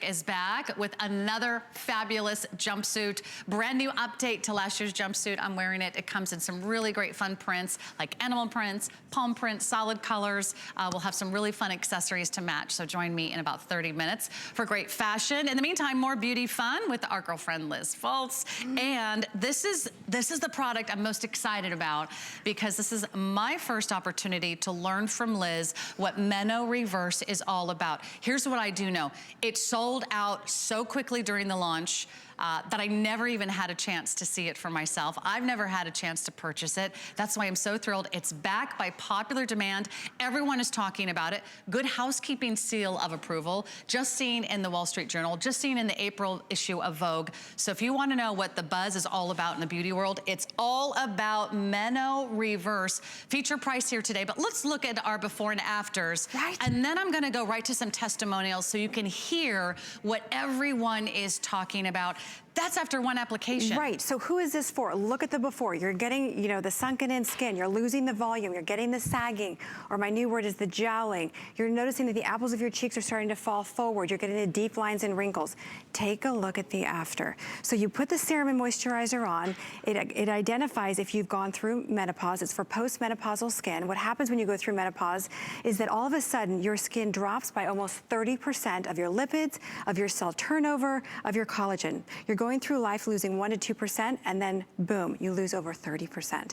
is back with another fabulous jumpsuit. Brand new update to last year's jumpsuit. I'm wearing it. It comes in some really great fun prints, like animal prints, palm prints, solid colors. We'll have some really fun accessories to match. So join me in about 30 minutes for great fashion. In the meantime, more beauty fun with our girlfriend Liz Fultz. And this is the product I'm most excited about, because this is my first opportunity to learn from Liz what MenoReverse is all about. Here's what I do know. It sold out so quickly during the launch that I never even had a chance to see it for myself. I've never had a chance to purchase it. That's why I'm so thrilled. It's back by popular demand. Everyone is talking about it. Good housekeeping seal of approval. Just seen in the Wall Street Journal, just seen in the April issue of Vogue. So if you want to know what the buzz is all about in the beauty world, it's all about MenoReverse. Feature price here today, but let's look at our before and afters. Right. And then I'm going to go right to some testimonials so you can hear what everyone is talking about. That's after one application. Right, so who is this for? Look at the before. You're getting, you know, the sunken in skin. You're losing the volume. You're getting the sagging, or my new word is the jowling. You're noticing that the apples of your cheeks are starting to fall forward. You're getting the deep lines and wrinkles. Take a look at the after. So you put the SerumInMoisturizer on. It identifies if you've gone through menopause. It's for postmenopausal skin. What happens when you go through menopause is that all of a sudden your skin drops by almost 30% of your lipids, of your cell turnover, of your collagen. You're going through life losing 1 to 2%, and then boom, you lose over 30%.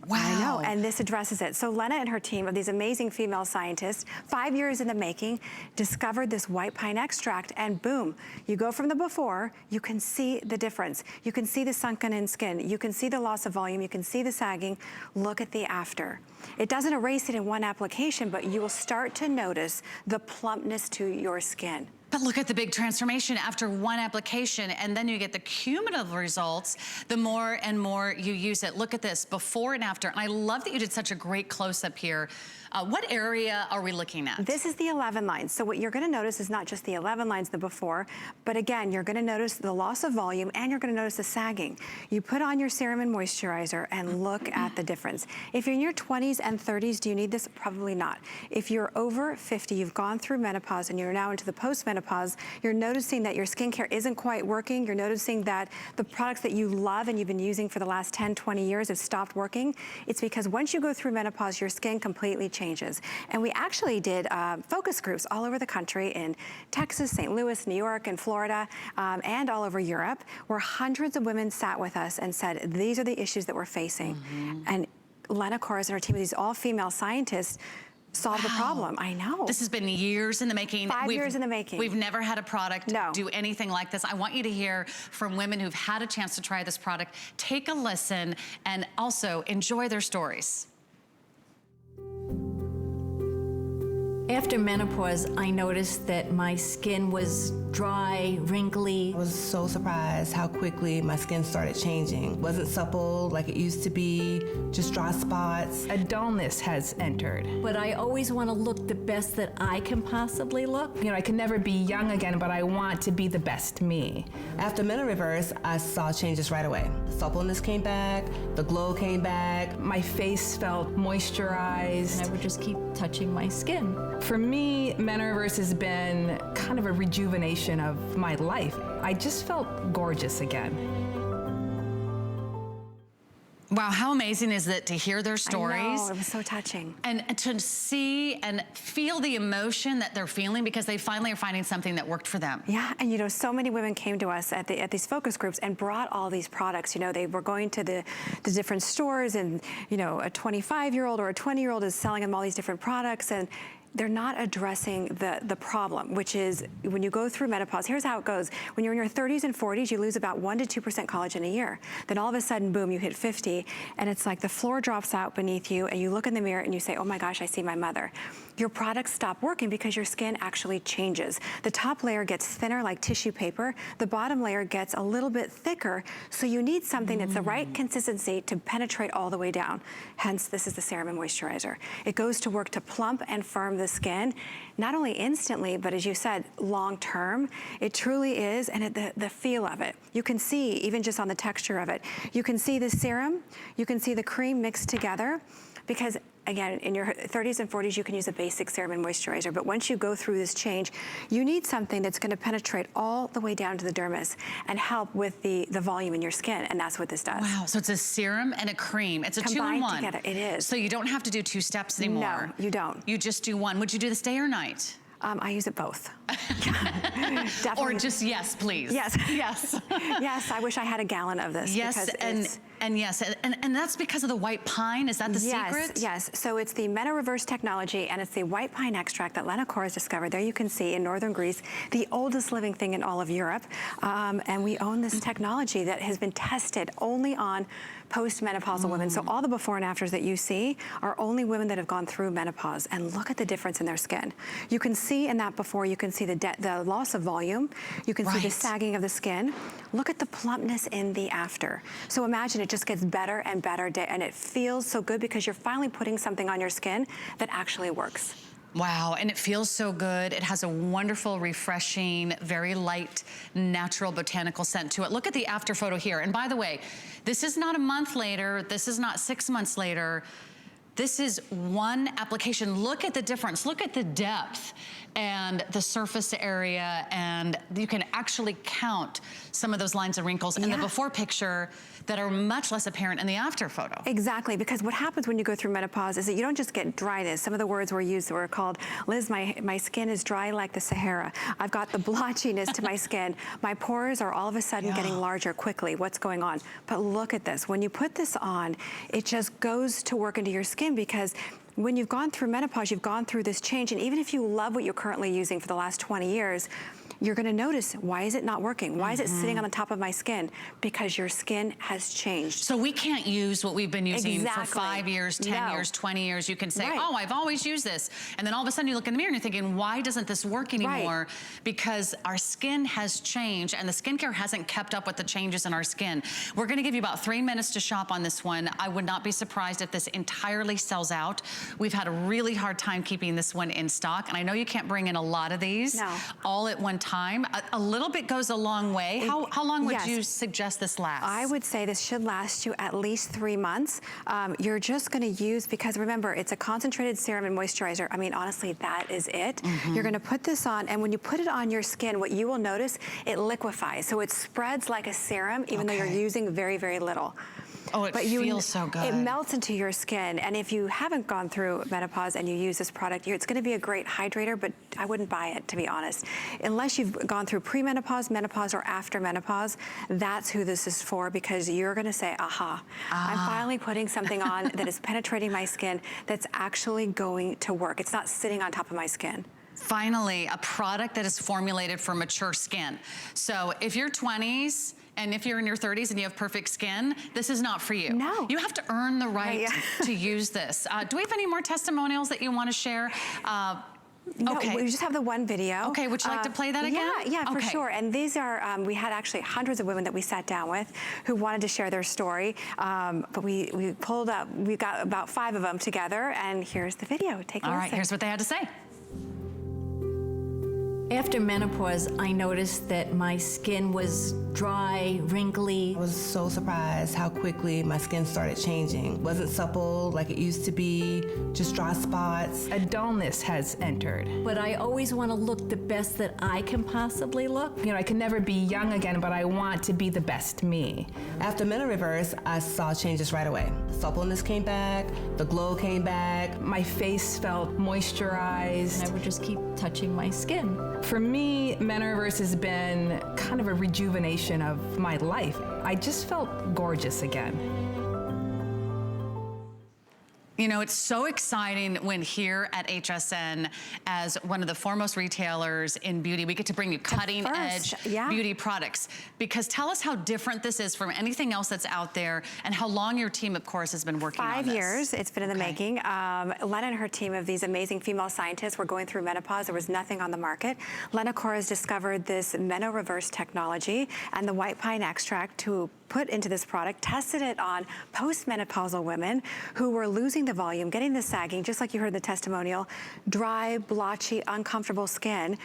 Wow. I know, and this addresses it. So Lena and her team of these amazing female scientists, 5 years in the making, discovered this white pine extract, and boom, you go from the before, you can see the difference. You can see the sunken in skin. You can see the loss of volume. You can see the sagging. Look at the after. It doesn't erase it in one application, but you will start to notice the plumpness to your skin. But look at the big transformation after one application, and then you get the cumulative results the more and more you use it. Look at this, before and after. And I love that you did such a great close-up here. What area are we looking at? This is the 11 lines. So what you're gonna notice is not just the 11 lines, the before, but again, you're gonna notice the loss of volume, and you're gonna notice the sagging. You put on your SerumInMoisturizer and look at the difference. If you're in your 20s and 30s, do you need this? Probably not. If you're over 50, you've gone through menopause and you're now into the post-menopause, you're noticing that your skincare isn't quite working. You're noticing that the products that you love and you've been using for the last 10, 20 years have stopped working. It's because once you go through menopause, your skin completely changes. And we actually did focus groups all over the country in Texas, St. Louis, New York, and Florida, and all over Europe, where hundreds of women sat with us and said, these are the issues that we're facing. And Lena, Korres, and her team of these all-female scientists solve the problem. I know. This has been years in the making. 5 years in the making. We've never had a product do anything like this. I want you to hear from women who've had a chance to try this product. Take a listen and also enjoy their stories. After menopause, I noticed that my skin was dry, wrinkly. I was so surprised how quickly my skin started changing. It wasn't supple like it used to be, just dry spots. A dullness has entered. But I always want to look the best that I can possibly look. You know, I can never be young again, but I want to be the best me. After MenoReverse, I saw changes right away. The suppleness came back, the glow came back. My face felt moisturized. And I would just keep touching my skin. For me, MenoReverse has been kind of a rejuvenation of my life. I just felt gorgeous again. Wow, how amazing is it to hear their stories? I know, it was so touching. And to see and feel the emotion that they're feeling because they finally are finding something that worked for them. Yeah, and you know, so many women came to us at these focus groups and brought all these products. You know, they were going to the different stores, and you know, a 25-year-old or a 20-year-old is selling them all these different products, and they're not addressing the problem, which is when you go through menopause, here's how it goes. When you're in your 30s and 40s, you lose about 1 to 2% collagen a year. Then all of a sudden, boom, you hit 50, and it's like the floor drops out beneath you, and you look in the mirror and you say, oh my gosh, I see my mother. Your products stop working because your skin actually changes. The top layer gets thinner like tissue paper. The bottom layer gets a little bit thicker, so you need something that's the right consistency to penetrate all the way down. Hence, this is the SerumInMoisturizer. It goes to work to plump and firm the skin, not only instantly, but as you said, long term. It truly is, and the feel of it. You can see, even just on the texture of it, you can see the serum, you can see the cream mixed together, because again, in your 30s and 40s, you can use a basic serum and moisturizer, but once you go through this change, you need something that's gonna penetrate all the way down to the dermis and help with the volume in your skin, and that's what this does. Wow, so it's a serum and a cream. It's a Combined 2-in-1. together, it is. So you don't have to do 2 steps anymore. No, you don't. You just do one. Would you do this day or night? I use it both. Or just yes, please. Yes. Yes. Yes, I wish I had a gallon of this. Yes, and yes, and that's because of the white pine. Is that the secret? Yes, so it's the MenoReverse technology, and it's the white pine extract that Lena Korres discovered. There you can see in northern Greece, the oldest living thing in all of Europe. And we own this technology that has been tested only on post-menopausal women. So all the before and afters that you see are only women that have gone through menopause, and look at the difference in their skin. You can see in that before, you can see the loss of volume. You can see the sagging of the skin. Look at the plumpness in the after. So imagine it just gets better and better, and it feels so good because you're finally putting something on your skin that actually works. Wow, and it feels so good. It has a wonderful, refreshing, very light, natural botanical scent to it. Look at the after photo here. And by the way, this is not a month later. This is not 6 months later. This is one application. Look at the difference. Look at the depth and the surface area, and you can actually count some of those lines of wrinkles in the before picture that are much less apparent in the after photo. Exactly, because what happens when you go through menopause is that you don't just get dryness. Some of the words were used were called, Liz, my skin is dry like the Sahara. I've got the blotchiness to my skin. My pores are all of a sudden getting larger quickly. What's going on? But look at this. When you put this on, it just goes to work into your skin, because when you've gone through menopause, you've gone through this change, and even if you love what you're currently using for the last 20 years, you're gonna notice, why is it not working? Why is it sitting on the top of my skin? Because your skin has changed. So we can't use what we've been using for 5 years, 10 years, 20 years. You can say, oh, I've always used this. And then all of a sudden you look in the mirror and you're thinking, why doesn't this work anymore? Because our skin has changed and the skincare hasn't kept up with the changes in our skin. We're gonna give you about 3 minutes to shop on this one. I would not be surprised if this entirely sells out. We've had a really hard time keeping this one in stock. And I know you can't bring in a lot of these all at one time. A little bit goes a long way. How long would you suggest this lasts? I would say this should last you at least 3 months. You're just gonna use, because remember, it's a concentrated serum and moisturizer. I mean, honestly, that is it. You're gonna put this on, and when you put it on your skin, what you will notice, it liquefies. So it spreads like a serum, even though you're using very, very little. Oh, it feels so good. It melts into your skin, and if you haven't gone through menopause and you use this product, it's gonna be a great hydrator, but I wouldn't buy it, to be honest. Unless you've gone through premenopause, menopause, or after menopause, that's who this is for, because you're gonna say, aha, I'm finally putting something on that is penetrating my skin that's actually going to work. It's not sitting on top of my skin. Finally, a product that is formulated for mature skin. So if you're 20s, and if you're in your 30s and you have perfect skin, this is not for you. No. You have to earn the right to use this. Do we have any more testimonials that you want to share? No, we just have the one video. Okay, would you like to play that again? Yeah, for sure. And these are, we had actually hundreds of women that we sat down with who wanted to share their story. But we pulled up, we got about 5 of them together, and here's the video. Take a listen. All right, here's what they had to say. After menopause, I noticed that my skin was dry, wrinkly. I was so surprised how quickly my skin started changing. It wasn't supple like it used to be, just dry spots. A dullness has entered. But I always want to look the best that I can possibly look. You know, I can never be young again, but I want to be the best me. After MenoReverse, I saw changes right away. The suppleness came back, the glow came back. My face felt moisturized. And I would just keep touching my skin. For me, MenoReverse has been kind of a rejuvenation of my life. I just felt gorgeous again. You know, it's so exciting when here at HSN, as one of the foremost retailers in beauty, we get to bring you cutting edge beauty products. Because tell us how different this is from anything else that's out there, and how long your team, of course, has been working on this. 5 years it's been in the making. Lena and her team of these amazing female scientists were going through menopause. There was nothing on the market. Lena Korres discovered this MenoReverse technology and the white pine extract to put into this product, tested it on postmenopausal women who were losing the volume, getting the sagging, just like you heard in the testimonial, dry, blotchy, uncomfortable skin.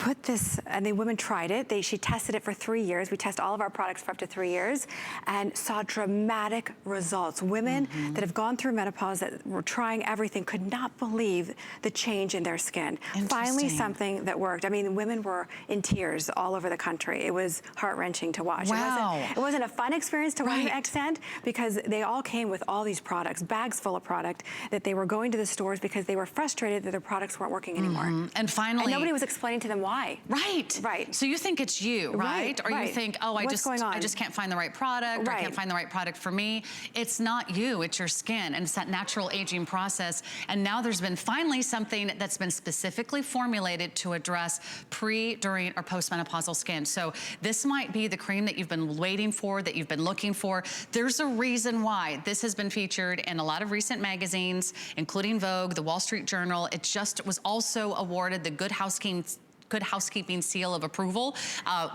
put this, and the women tried it. She tested it for 3 years. We test all of our products for up to 3 years and saw dramatic results. Women that have gone through menopause, that were trying everything, could not believe the change in their skin. Finally, something that worked. I mean, women were in tears all over the country. It was heart-wrenching to watch. Wow. It wasn't a fun experience to one extent, because they all came with all these products, bags full of product, that they were going to the stores because they were frustrated that their products weren't working anymore. And finally, and nobody was explaining to them why. Right. So you think it's you, right? Or you think, oh, I just can't find the right product, or I can't find the right product for me. It's not you, it's your skin, and it's that natural aging process. And now there's been finally something that's been specifically formulated to address pre, during, or postmenopausal skin. So this might be the cream that you've been waiting for, that you've been looking for. There's a reason why this has been featured in a lot of recent magazines, including Vogue, the Wall Street Journal. It just was also awarded the Good Housekeeping seal of approval,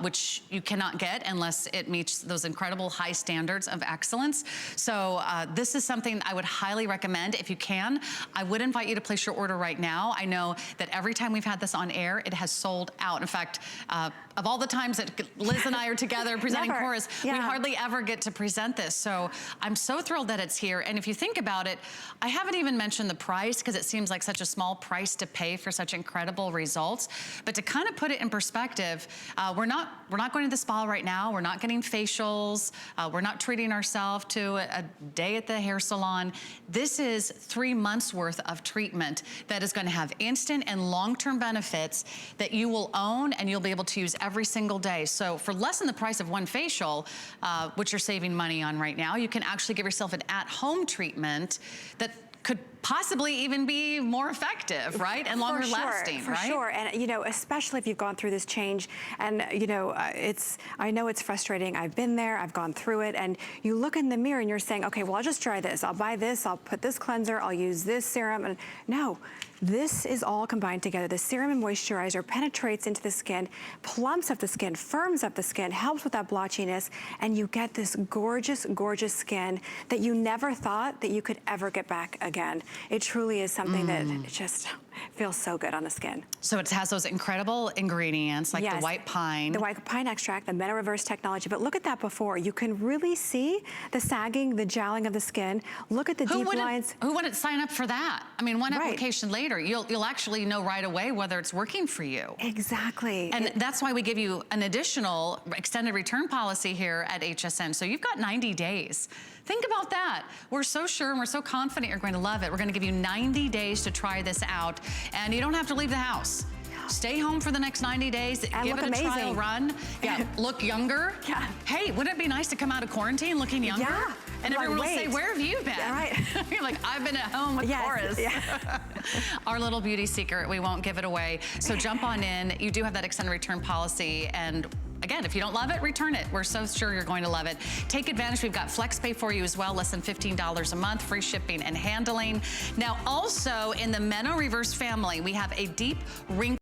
which you cannot get unless it meets those incredible high standards of excellence. So this is something I would highly recommend. If you can, I would invite you to place your order right now. I know that every time we've had this on air, it has sold out. In fact, of all the times that Liz and I are together presenting Korres, we hardly ever get to present this. So I'm so thrilled that it's here. And if you think about it, I haven't even mentioned the price, because it seems like such a small price to pay for such incredible results. But to kind of put it in perspective, we're not going to the spa right now. We're not getting facials. We're not treating ourselves to a day at the hair salon. This is 3 months worth of treatment that is going to have instant and long-term benefits that you will own and you'll be able to use every single day. So for less than the price of one facial, which you're saving money on right now, you can actually give yourself an at-home treatment that could possibly even be more effective, right? And longer lasting, right? For sure, and you know, especially if you've gone through this change, and you know, I know it's frustrating. I've been there, I've gone through it, and you look in the mirror and you're saying, okay, well, I'll just try this. I'll buy this, I'll put this cleanser, I'll use this serum, and no. This is all combined together. The SerumInMoisturizer penetrates into the skin, plumps up the skin, firms up the skin, helps with that blotchiness, and you get this gorgeous, gorgeous skin that you never thought that you could ever get back again. It truly is something that just feels so good on the skin. So it has those incredible ingredients like the white pine. The white pine extract, the MenoReverse technology. But look at that before. You can really see the sagging, the jowling of the skin. Look at the deep lines. Who wouldn't sign up for that? I mean, one application later, you'll actually know right away whether it's working for you. Exactly. And that's why we give you an additional extended return policy here at HSN. So you've got 90 days. Think about that. We're so sure and we're so confident you're going to love it. We're going to give you 90 days to try this out, and you don't have to leave the house. Stay home for the next 90 days. And give it a trial run. Look younger. Hey, wouldn't it be nice to come out of quarantine looking younger? And everyone will say, where have you been? You're like, I've been at home with Korres. Our little beauty secret, we won't give it away. So jump on in. You do have that extended return policy, and again, if you don't love it, return it. We're so sure you're going to love it. Take advantage. We've got FlexPay for you as well, less than $15 a month, free shipping and handling. Now, also in the MenoReverse family, we have a deep wrinkle